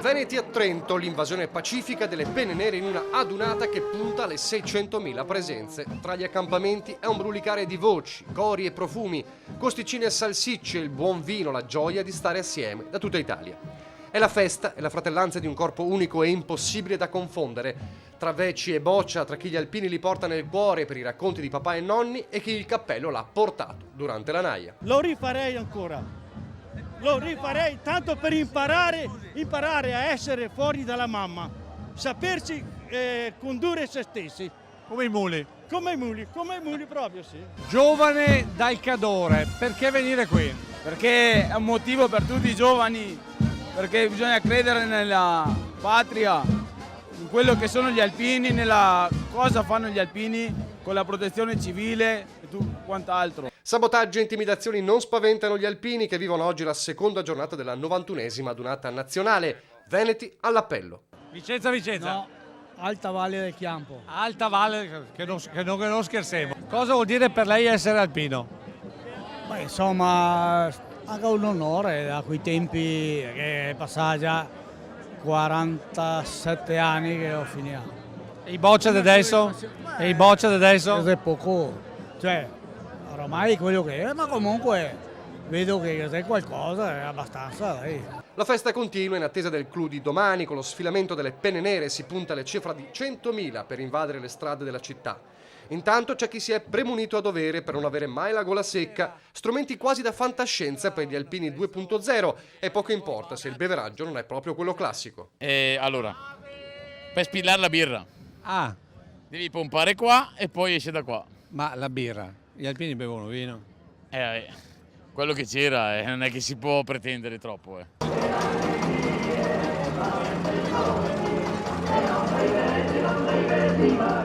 Veneti a Trento, l'invasione pacifica delle penne nere in una adunata che punta alle 600.000 presenze. Tra gli accampamenti è un brulicare di voci, cori e profumi, costicine e salsicce, il buon vino, la gioia di stare assieme da tutta Italia. È la festa e la fratellanza di un corpo unico e impossibile da confondere, tra veci e boccia, tra chi gli alpini li porta nel cuore per i racconti di papà e nonni e chi il cappello l'ha portato durante la naia. Lo rifarei ancora. Lo rifarei tanto per imparare a essere fuori dalla mamma, saperci condurre se stessi. Come i muli. Come i muli proprio, sì. Giovane dal Cadore, perché venire qui? Perché è un motivo per tutti i giovani, perché bisogna credere nella patria, in quello che sono gli alpini, nella cosa fanno gli alpini con la protezione civile e quant'altro. Sabotaggio e intimidazioni non spaventano gli alpini che vivono oggi la seconda giornata della 91esima adunata nazionale. Veneti all'appello. Vicenza. No, Alta Valle del Chiampo. Alta Valle, che non scherziamo. Cosa vuol dire per lei essere alpino? Beh, insomma, anche un onore da quei tempi che passa già 47 anni che ho finito. E i boccia di adesso? E i boccia di adesso? È poco, cioè, ormai quello che è, ma comunque vedo che è qualcosa, è abbastanza, dai. La festa continua in attesa del clou di domani. Con lo sfilamento delle penne nere si punta alla cifra di 100.000 per invadere le strade della città. Intanto c'è chi si è premunito a dovere per non avere mai la gola secca, strumenti quasi da fantascienza per gli alpini 2.0 e poco importa se il beveraggio non è proprio quello classico. Allora, per spillare la birra, devi pompare qua e poi esce da qua. Ma la birra, gli alpini bevono vino? Quello che c'era, non è che si può pretendere troppo. Viva